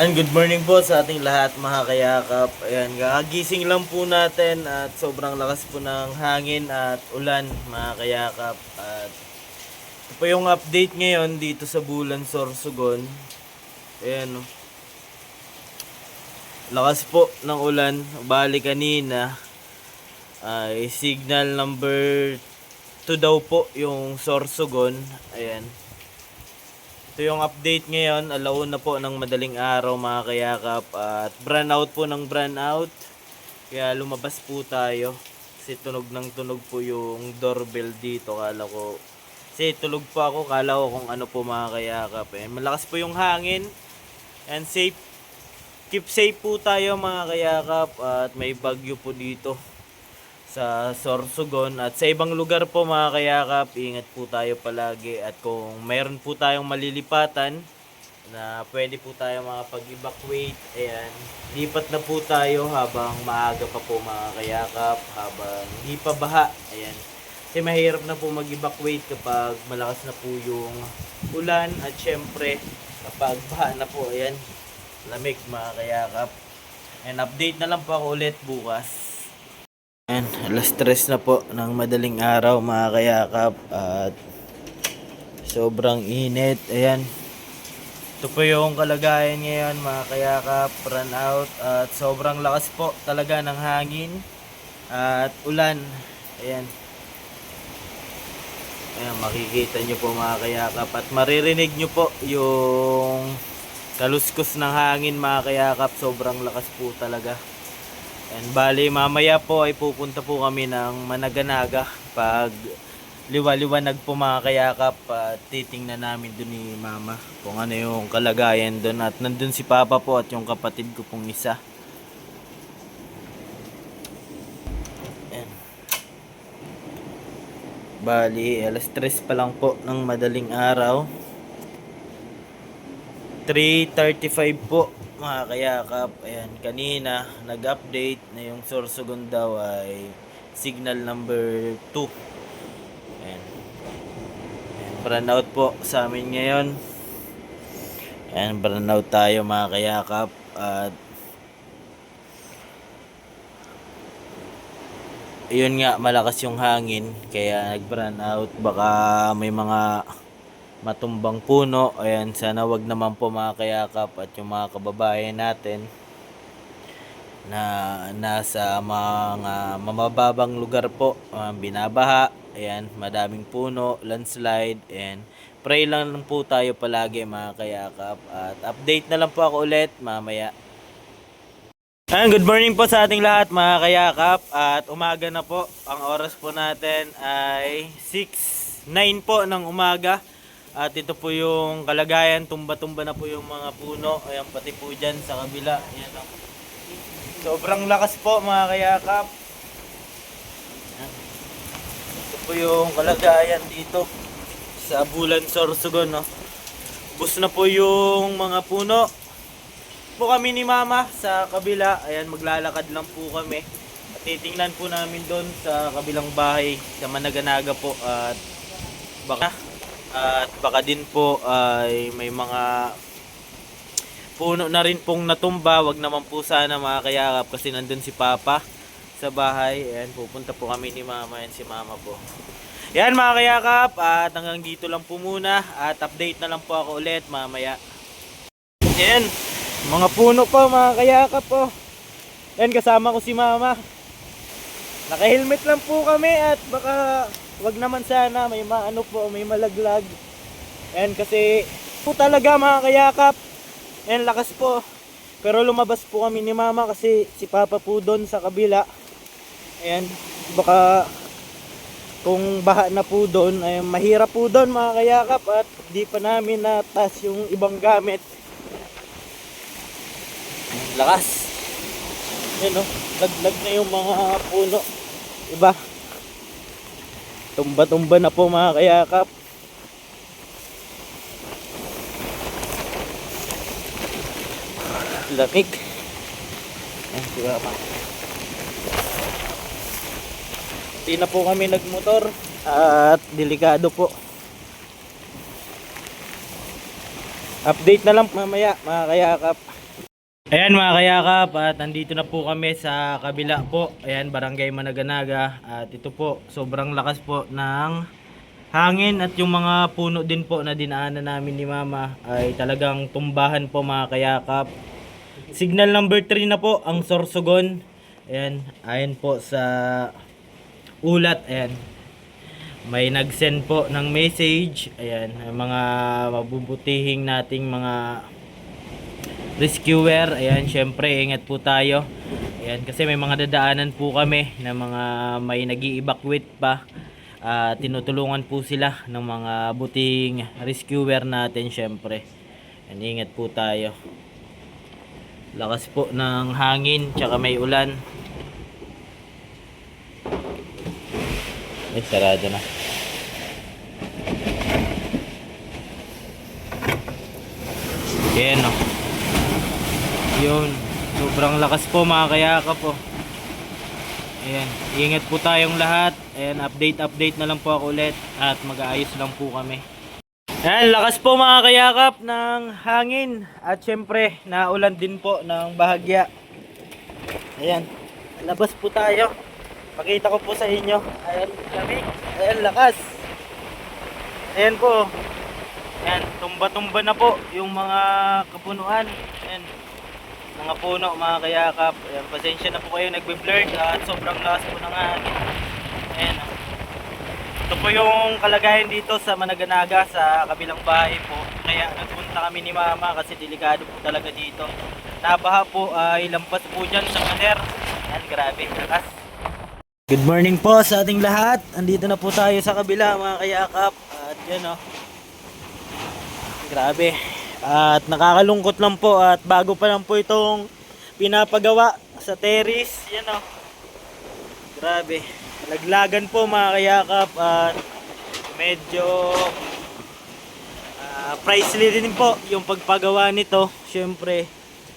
And good morning po sa ating lahat mga kayakap. Ayan, kagising lang po natin at sobrang lakas po ng hangin at ulan mga kayakap. At ito po yung update ngayon dito sa Bulan, Sorsogon. Ayan, no. Lakas po ng ulan. Bali kanina ay signal number 2 daw po yung Sorsogon. Ayan. Ito yung update ngayon, alauna po ng madaling araw mga kayakap at brownout po ng brownout. Kaya lumabas po tayo kasi tunog ng tunog po yung doorbell dito. Kala ko, kasi tulog po ako, kala ko kung ano po mga kayakap. Malakas po yung hangin and safe, keep safe po tayo mga kayakap at may bagyo po dito sa Sorsogon at sa ibang lugar po mga kayakap, ingat po tayo palagi at kung mayroon po tayong malilipatan na pwede po tayo makapag-evacuate, ayan, lipat na po tayo habang maaga pa po mga kayakap, habang hindi pa baha, ayan, kasi mahirap na po mag-evacuate kapag malakas na po yung ulan at syempre kapag baha na po, ayan, lamig mga kayakap. And update na lang po ako ulit bukas. Ayan, alas 3 na po ng madaling araw mga kayakap at sobrang init. Ayan, ito po yung kalagayan ngayon mga kayakap, run out at sobrang lakas po talaga ng hangin at ulan. Ayan, ayan, makikita nyo po mga kayakap at maririnig nyo po yung kaluskos ng hangin mga kayakap, sobrang lakas po talaga. And bali mamaya po ay pupunta po kami ng Managanaga pag liwa-liwanag po mga kayakap at titingnan namin dun ni mama kung ano yung kalagayan dun at nandun si papa po at yung kapatid ko pong isa. Ayan. Bali alas 3 pa lang po ng madaling araw, 3:35 po mga kayakap. Ayan, kanina nag-update na yung Sorsogon daw ay signal number 2. Ayan, ayan, brownout po sa amin ngayon. Ayan, brownout tayo mga kayakap at yun nga, malakas yung hangin kaya nag-brownout, baka may mga matumbang puno. Ayan, sana wag naman po mga kayakap at yung mga kababayan natin na nasa mga mamababang lugar po, binabaha. Ayan, madaming puno, landslide, and pray lang po tayo palagi mga kayakap at update na lang po ako ulit mamaya. Ayan, good morning po sa ating lahat mga kayakap at umaga na po. Ang oras po natin ay 6:09 po ng umaga. At ito po yung kalagayan, tumba-tumba na po yung mga puno. Ayan, pati po dyan sa kabila. Ayan, oh. Sobrang lakas po mga kayakap. Ayan. Ito po yung kalagayan dito sa Bulan, Sorsogon, no? Bus na po yung mga puno. Po kami ni mama sa kabila. Ayan, maglalakad lang po kami. At titingnan po namin doon sa kabilang bahay sa Managanaga po. At baka din po ay may mga puno na rin pong natumba. Wag naman po sana mga kayakap kasi nandun si papa sa bahay. Ayan, pupunta po kami ni mama. Ayan si mama po. Ayan mga kayakap, at hanggang dito lang po muna at update na lang po ako ulit mamaya. Ayan, mga puno po mga kayakap po. Ayan, kasama ko si mama. Naka-helmet lang po kami at baka wag naman sana may maano po, may malaglag. Ayan, kasi po talaga mga kayakap. Ayan, lakas po. Pero lumabas po kami ni mama kasi si papa po doon sa kabila. Ayan, baka kung baha na po doon, ay mahirap po doon mga kayakap at di pa namin natas yung ibang gamit. Lakas. Ayan, oh, laglag na yung mga puno. Diba? Tumba-tumba na po mga kayakap. Lamig. Ayan, diba ma? Hindi na po kami nagmotor at delikado po. Update na lang mamaya mga kayakap. Ayan mga kayakap, at nandito na po kami sa kabila po. Ayan, Barangay Managanaga. At ito po, sobrang lakas po ng hangin at yung mga puno din po na dinaanan namin ni Mama ay talagang tumbahan po mga kayakap. Signal number 3 na po ang Sorsogon. Ayan, ayan po sa ulat. Ayan, may nag-send po ng message. Ayan, mga mabubutihing nating mga rescuer. Ayan, syempre ingat po tayo. Ayan, kasi may mga dadaanan po kami na mga may nag-i-evacuate pa. Tinutulungan po sila ng mga buting rescuer natin syempre. Ayan, ingat po tayo. Lakas po ng hangin tsaka may ulan. Ay, sarado na. Ayan o. Yun, sobrang lakas po mga kayakap po. Ayan, ingat po tayong lahat. Ayan, update na lang po ako ulit at mag-aayos lang po kami. Ayan, lakas po mga kayakap ng hangin at syempre naulan din po ng bahagya. Ayan, labas po tayo. Pakita ko po sa inyo. Ayan, lamig. Ayan, lakas. Ayan po. Ayan, tumba-tumba na po yung mga kapunuan. Ayan, mga puno mga kayakap. Ayan, pasensya na po kayo nagbe-blur at sobrang lakas po ng hangin. Ayan, ito po yung kalagayan dito sa Managanaga sa kabilang bahay po. Kaya nagpunta kami ni Mama kasi delikado po talaga dito. Nabaha po ay lampas po dyan sa pader. Ayan, grabe, lakas. Good morning po sa ating lahat. Andito na po tayo sa kabila mga kayakap. At yan o. Grabe. At nakakalungkot lang po at bago pa lang po itong pinapagawa sa terrace. Yan o. Grabe. Laglagan po mga kayakap at medyo pricey din po yung pagpagawa nito. Syempre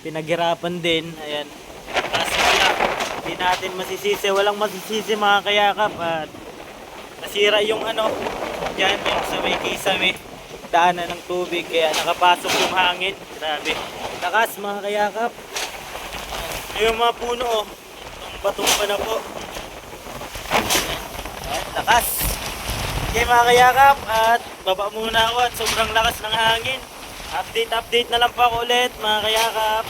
pinaghirapan din. Ayan. Kasi hindi natin masisisi, walang masisisi mga kayakap at nasira yung ano dyan yung sa may kisame daanan ng tubig kaya nakapasok yung hangin. Grabe. Lakas mga kayakap. Yung mga puno oh, tumba-tumba na po. Lakas. Okay mga kayakap, at baba muna ako at sobrang lakas ng hangin. Update na lang po ako ulit mga kayakap.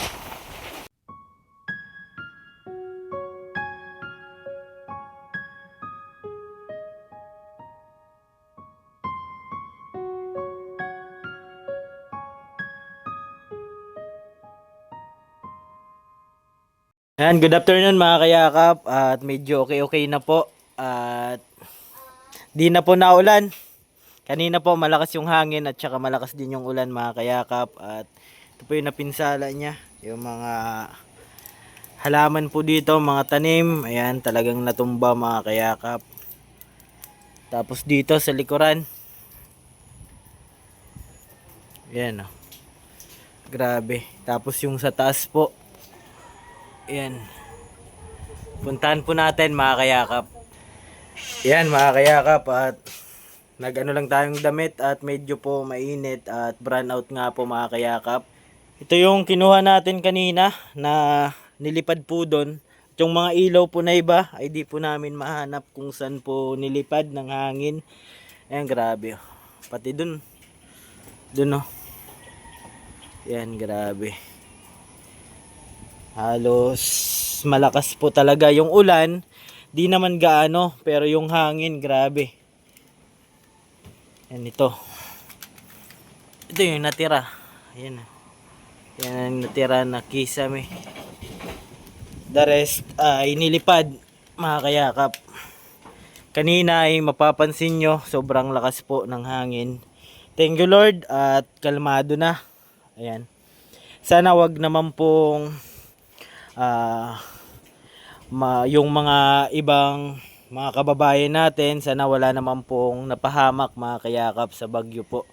Ayan, good afternoon mga kayakap, at medyo okay na po at di na po naulan. Kanina po malakas yung hangin at saka malakas din yung ulan mga kayakap, at ito po yung napinsala niya, yung mga halaman po dito, mga tanim. Ayan, talagang natumba mga kayakap. Tapos dito sa likuran, ayan oh. Grabe. Tapos yung sa taas po, ayan, puntahan po natin mga kayakap. Ayan mga kayakap, at nag-ano lang tayong damit at medyo po mainit at brown out nga po mga kayakap. Ito yung kinuha natin kanina na nilipad po doon. Yung mga ilaw po na iba ay di po namin mahanap kung saan po nilipad ng hangin. Ayan, grabe. Pati doon oh. Ayan, grabe. Halos malakas po talaga yung ulan. Di naman gaano, pero yung hangin, grabe. Yan ito. Ito yung natira. Ayan. Yan ang natira na kisame. The rest ay nilipad mga kayakap. Kanina ay mapapansin nyo, sobrang lakas po ng hangin. Thank you Lord at kalmado na. Ayan. Sana wag naman pong yung mga ibang mga kababayan natin, sana wala naman pong napahamak mga kayakap sa bagyo po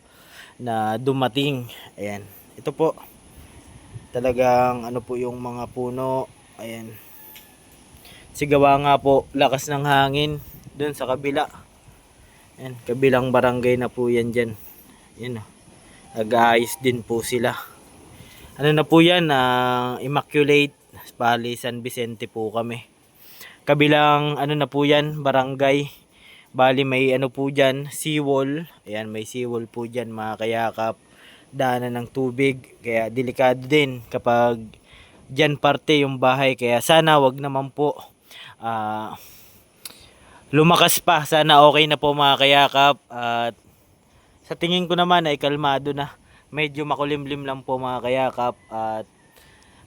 na dumating. Ayan, ito po talagang ano po yung mga puno. Ayan, sigawa nga po lakas ng hangin dun sa kabila. Ayan, kabilang barangay na po yan dyan. Ayan, nag-aayos din po sila. Ano na po yan, Immaculate, bali San Vicente po kami. Kabilang ano na po yan, barangay. Bali may ano po dyan, seawall. Ayan, may seawall po dyan mga kayakap. Daanan ng tubig. Kaya delikado din kapag dyan parte yung bahay. Kaya sana wag naman po lumakas pa. Sana okay na po mga kayakap. At sa tingin ko naman ay kalmado na. Medyo makulimlim lang po mga kayakap. At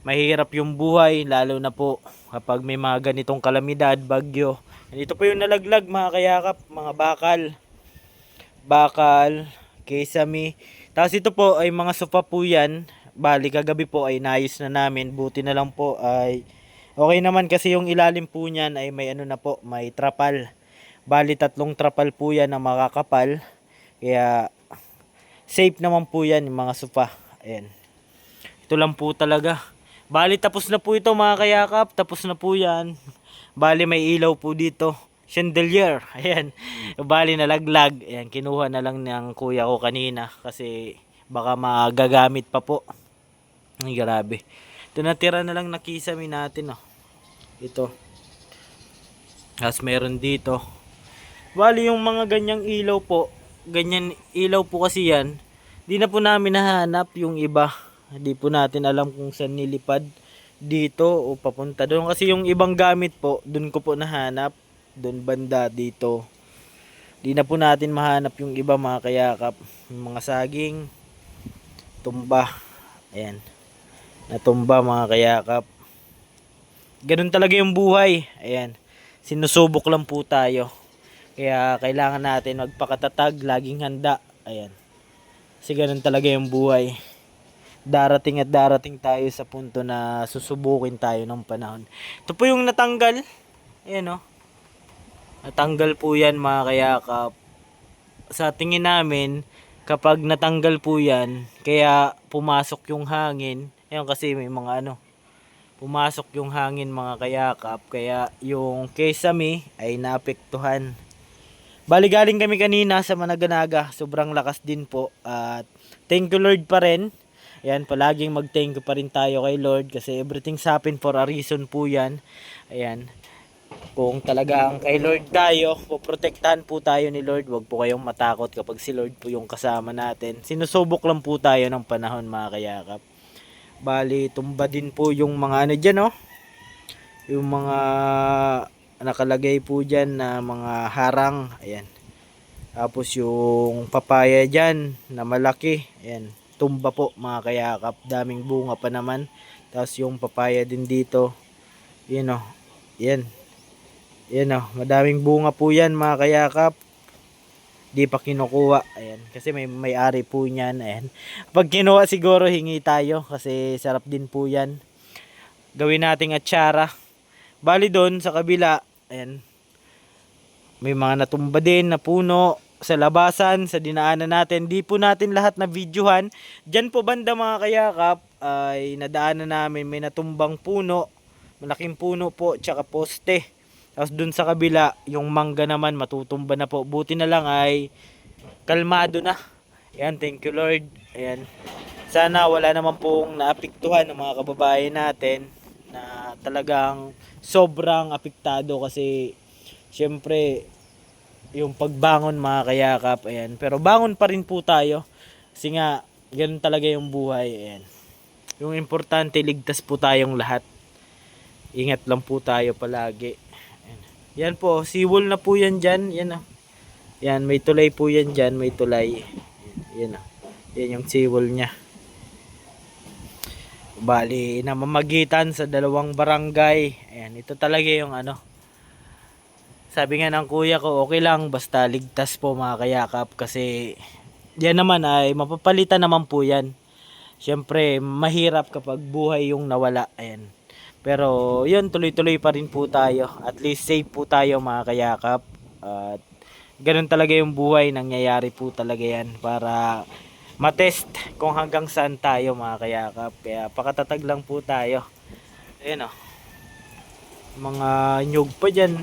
mahirap yung buhay lalo na po kapag may mga ganitong kalamidad, bagyo. Ito po yung nalaglag mga kayakap, mga bakal, kesame. Tapos ito po ay mga sofa po yan. Bali kagabi po ay naayos na namin. Buti na lang po ay okay naman kasi yung ilalim po niyan ay may ano na po, may trapal. Bali 3 trapal po yan na makakapal. Kaya safe naman po yan yung mga sofa. Ayan. Ito lang po talaga. Bali tapos na po ito mga kayakap. Tapos na po yan. Bali may ilaw po dito. Chandelier. Ayan. Bali nalaglag. Ayan. Kinuha na lang ng kuya ko kanina. Kasi baka magagamit pa po. Ay grabe. Ito natira na lang na kisame natin. Oh. Ito. Tapos meron dito. Bali yung mga ganyang ilaw po. Ganyan ilaw po kasi yan. Di na po namin nahanap yung iba. Hindi po natin alam kung saan nilipad dito o papunta doon. Kasi yung ibang gamit po, doon ko po nahanap. Doon banda dito. Di na po natin mahanap yung iba mga kayakap. Yung mga saging, tumba. Ayan. Natumba mga kayakap. Ganun talaga yung buhay. Ayan. Sinusubok lang po tayo. Kaya kailangan natin magpakatatag, laging handa. Ayan. Kasi ganun talaga yung buhay. Darating at darating tayo sa punto na susubukin tayo ng panahon. Ito po yung natanggal. Ayan o. Natanggal po yan mga kayakap. Sa tingin namin, kapag natanggal po yan, kaya pumasok yung hangin. Ayan kasi may mga ano. Pumasok yung hangin mga kayakap. Kaya yung kesame ay naapektuhan. Bali galing kami kanina sa Managanaga. Sobrang lakas din po. At thank you Lord pa rin. Ayan, palaging mag-thank you pa rin tayo kay Lord kasi everything's happen for a reason po yan. Ayan. Kung talagang kay Lord tayo, poprotektahan po tayo ni Lord. Huwag po kayong matakot kapag si Lord po yung kasama natin. Sinusubok lang po tayo ng panahon mga kayakap. Bali, tumba din po yung mga ano dyan, oh. Yung mga nakalagay po dyan na mga harang. Ayan. Tapos yung papaya dyan na malaki. Ayan. Tumba po mga kayakap, daming bunga pa naman. Tapos yung papaya din dito, yun o, yan o, madaming bunga po yan mga kayakap, di pa kinukuha. Ayan, kasi may ari po nyan. Ayan, pag kinuha siguro hingi tayo kasi sarap din po yan. Gawin nating atsara. Bali doon sa kabila, ayan, may mga natumba din na puno sa labasan, sa dinaanan natin. Di po natin lahat na videohan. Diyan po banda mga kayakap ay nadaanan namin, may natumbang puno, malaking puno po, tsaka poste. Tapos dun sa kabila, yung mangga naman matutumba na po. Buti na lang ay kalmado na. Ayan, thank you Lord. Ayan. Sana wala naman pong naapektuhan ng mga kababayan natin na talagang sobrang apektado kasi syempre yung pagbangon mga kayakap, ayan. Pero bangon pa rin po tayo. Kasi nga, ganun talaga yung buhay, ayan. Yung importante, ligtas po tayong lahat. Ingat lang po tayo palagi. Ayan, yan po, seawall na po yan dyan. Yan, yan, may tulay po yan dyan, may tulay. Yan, yan yung seawall nya. Bali, namamagitan sa dalawang barangay. Ayan, ito talaga yung ano. Sabi nga ng kuya ko, okay lang basta ligtas po mga kayakap kasi yan naman ay mapapalitan naman po yan. Siyempre mahirap kapag buhay yung nawala. Ayan. Pero yun, tuloy-tuloy pa rin po tayo. At least safe po tayo mga kayakap. At ganun talaga yung buhay, nangyayari po talaga yan para matest kung hanggang saan tayo mga kayakap. Kaya pakatatag lang po tayo. Ayan o. Mga nyug pa dyan,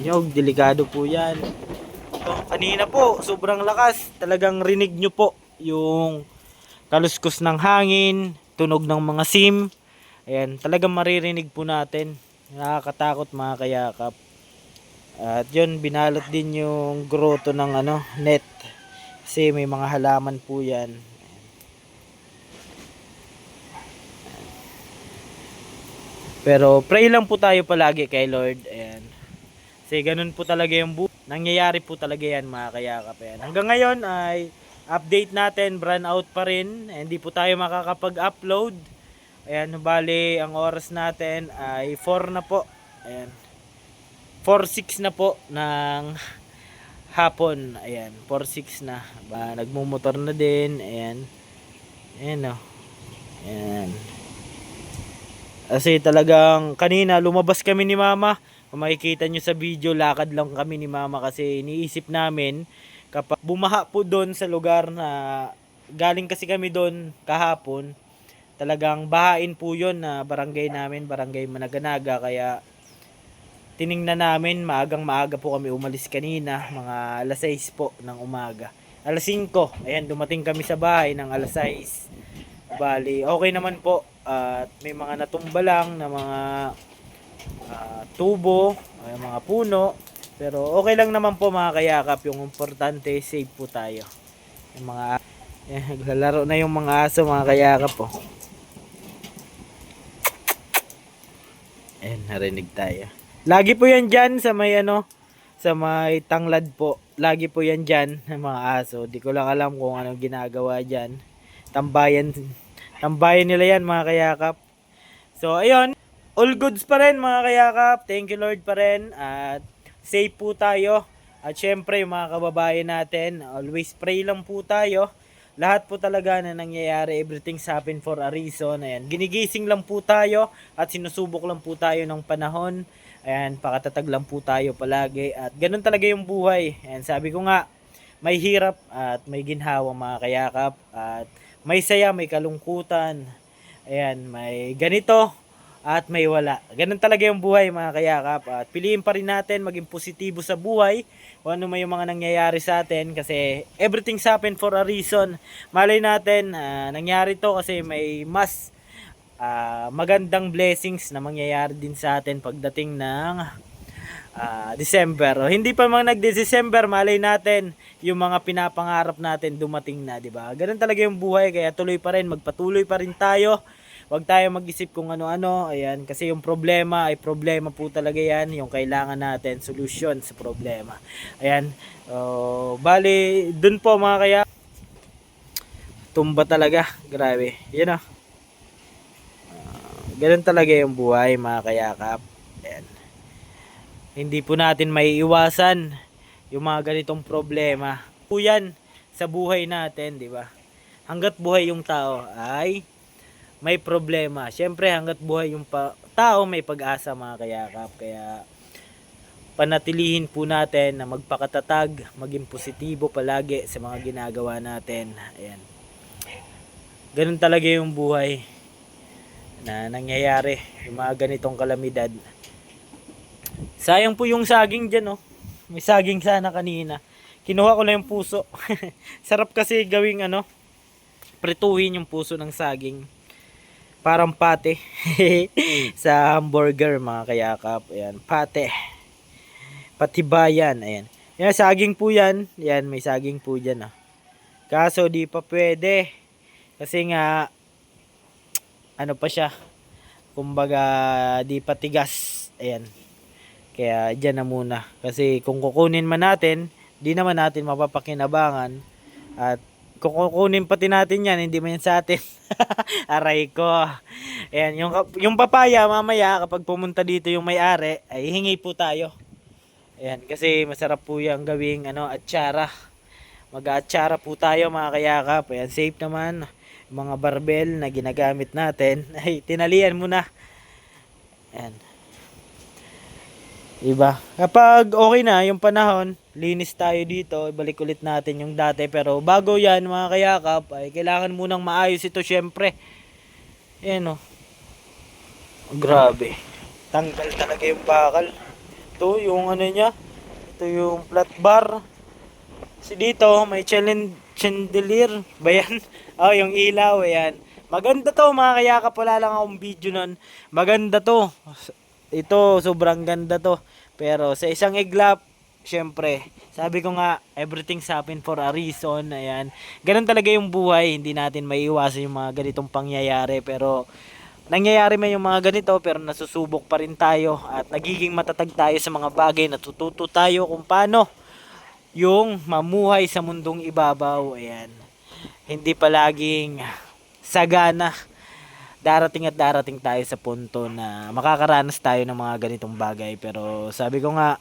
nyug, delikado po yan. Kanina po sobrang lakas, talagang rinig nyo po yung kaluskos ng hangin, tunog ng mga SIM. Ayan, talagang maririnig po natin. Nakakatakot mga kayakap. At yun, binalot din yung groto ng net. Kasi may mga halaman po yan. Pero pray lang po tayo palagi kay Lord. Ayan. Kasi ganun po talaga yung nangyayari po talaga yan mga kayakap. Ayan. Hanggang ngayon ay update natin, brand out pa rin. Hindi po tayo makakapag-upload. Ayan, bali ang oras natin ay 4 na po. Ayan. 4:06 na po ng hapon. Ayan, 4:06 na. Nagmumotor na din. Ayan. Ayan o. Ayan. Kasi talagang kanina lumabas kami ni mama. Kung makikita nyo sa video, lakad lang kami ni mama kasi iniisip namin kapag bumaha po doon sa lugar na galing kasi kami doon kahapon, talagang bahain po yun na barangay namin, barangay Managanaga. Kaya tiningnan namin, maaga po kami umalis kanina, mga alas 6 po ng umaga. Alas 5, ayan, dumating kami sa bahay ng alas 6. Bali, okay naman po. At may mga natumba lang na mga tubo, mga puno. Pero okay lang naman po mga kayakap. Yung importante, safe po tayo. Yung mga naglalaro na yung mga aso mga kayakap po. Ayan, narinig tayo. Lagi po yan dyan sa may sa may tanglad po. Lagi po yan dyan ng mga aso. Di ko lang alam kung anong ginagawa dyan. Tambayan nila yan mga kayakap. So ayun, all goods pa rin mga kayakap. Thank you Lord pa rin. At safe po tayo. At syempre yung mga kababayan natin, always pray lang po tayo. Lahat po talaga na nangyayari, everything's happen for a reason. Ayan, ginigising lang po tayo at sinusubok lang po tayo ng panahon. Ayan, pakatatag lang po tayo palagi. At ganun talaga yung buhay. Ayan, sabi ko nga, may hirap at may ginhawa mga kayakap. At may saya, may kalungkutan. Ayan, may ganito at may wala. Ganun talaga yung buhay mga kayakap. At piliin pa rin natin maging positibo sa buhay. Kung ano may yung mga nangyayari sa atin. Kasi everything's happen for a reason. Malay natin, nangyari to kasi may mas magandang blessings na mangyayari din sa atin pagdating ng December. O, hindi pa mga nagde-December, malay natin yung mga pinapangarap natin dumating na, di ba? Ganun talaga yung buhay, kaya tuloy pa rin, magpatuloy pa rin tayo. Huwag tayo mag-isip kung ano-ano, ayan, kasi yung problema ay problema po talaga yan, yung kailangan natin solution sa problema. Ayan, bali, dun po mga kaya, tumba talaga, grabe, yun o. Ganun talaga yung buhay mga kayakap. Ayan. Hindi po natin maiiwasan yung mga ganitong problema. Po yan sa buhay natin, di ba? Hanggat buhay yung tao ay may problema. Siyempre, hanggat buhay yung tao, may pag-asa mga kayakap. Kaya panatilihin po natin na magpakatatag, maging positibo palagi sa mga ginagawa natin. Ayan. Ganun talaga yung buhay na nangyayari, yung mga ganitong kalamidad. Sayang po yung saging dyan, oh. May saging sana kanina. Kinuha ko lang yung puso. Sarap kasi gawing prituhin yung puso ng saging. Parang pate. Sa hamburger mga kayakap. Ayan, pate. Patibayan, ayan. Yan, saging po yan. Yan, may saging po dyan, oh. Kaso di pa pwede. Kasi nga, pa siya. Kumbaga, di pa tigas. Ayan. Kaya dyan na muna. Kasi kung kukunin man natin, di naman natin mapapakinabangan. At kung kukunin pati natin yan, hindi man yan sa atin. Aray ko. Ayan, yung papaya mamaya kapag pumunta dito yung may-ari, ay hingi po tayo. Ayan, kasi masarap po yung gawing atsara. Mag-aatsara po tayo mga kayakap. Ayan, safe naman. Mga barbell na ginagamit natin ay tinalian muna. Ayan. Diba? Kapag okay na yung panahon, linis tayo dito, ibalik ulit natin yung dati. Pero bago yan mga kayakap, ay kailangan munang maayos ito syempre. Ayan o. Grabe. Tanggal talaga yung bakal. Ito yung niya. Ito yung flat bar. Kasi dito may chandelier ba yan? Oh, yung ilaw, ayan. Maganda to mga kayakap, wala lang akong video nun. Maganda to. Ito, sobrang ganda to. Pero sa isang iglap, syempre, sabi ko nga, everything's happen for a reason. Ayan. Ganun talaga yung buhay. Hindi natin maiiwasan yung mga ganitong pangyayari. Pero, nangyayari man yung mga ganito, pero nasusubok pa rin tayo. At nagiging matatag tayo sa mga bagay. Natututo tayo kung paano yung mamuhay sa mundong ibabaw. Ayan. Hindi palaging sagana. Darating at darating tayo sa punto na makakaranas tayo ng mga ganitong bagay. Pero sabi ko nga,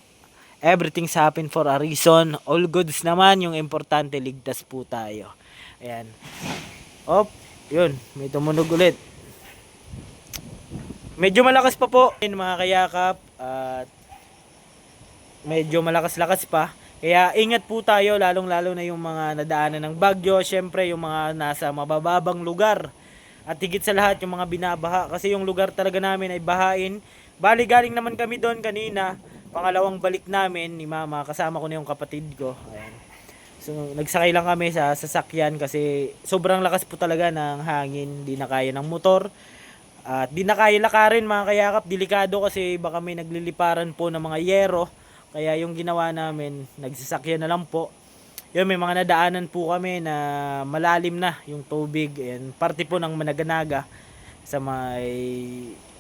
everything's happen for a reason. All goods naman, yung importante ligtas po tayo. Ayan. Op, yun, may tumunog ulit. Medyo malakas pa po yun mga kayakap. At medyo malakas-lakas pa. Kaya ingat po tayo, lalong-lalo na yung mga nadaanan ng bagyo. Syempre yung mga nasa mabababang lugar. At higit sa lahat yung mga binabaha. Kasi yung lugar talaga namin ay bahain. Bali galing naman kami doon kanina. Pangalawang balik namin ni mama. Kasama ko na yung kapatid ko. Ayan. So nagsakay lang kami sa sasakyan. Kasi sobrang lakas po talaga ng hangin. Di na kaya ng motor. At di na kaya lakarin mga kayakap. Delikado kasi baka may nagliliparan po ng mga yero. Kaya yung ginawa namin, nagsasakyan na lang po. Yun, may mga nadaanan po kami na malalim na yung tubig. And parte po ng Managanaga sa may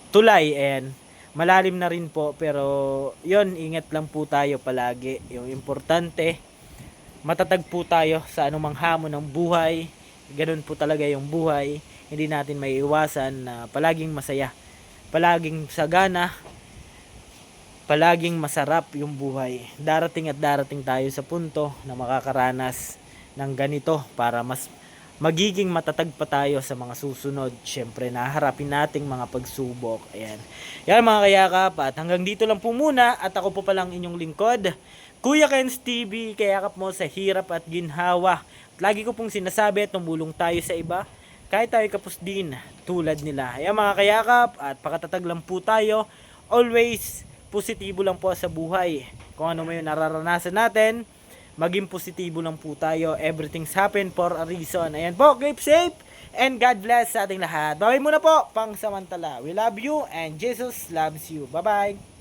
tulay. And malalim na rin po. Pero yun, ingat lang po tayo palagi. Yung importante, matatag po tayo sa anumang hamon ng buhay. Ganun po talaga yung buhay. Hindi natin may iwasan na palaging masaya. Palaging sagana. Palaging masarap yung buhay. Darating at darating tayo sa punto na makakaranas ng ganito para mas magiging matatag pa tayo sa mga susunod. Syempre, naharapin nating mga pagsubok. Ayan. Yan mga kayakap. At hanggang dito lang po muna. At ako po palang inyong lingkod, Kuya Kenz TV. Kayakap mo sa hirap at ginhawa. At lagi ko pong sinasabi, tumulong tayo sa iba. Kahit tayo kapos din tulad nila. Ayan mga kayakap. At pakatatag lang po tayo. Always positibo lang po sa buhay. Kung ano may nararanasan natin, maging positibo lang po tayo. Everything's happen for a reason. Ayan po, keep safe and God bless sa ating lahat. Bye muna po, pang samantala. We love you and Jesus loves you. Bye-bye.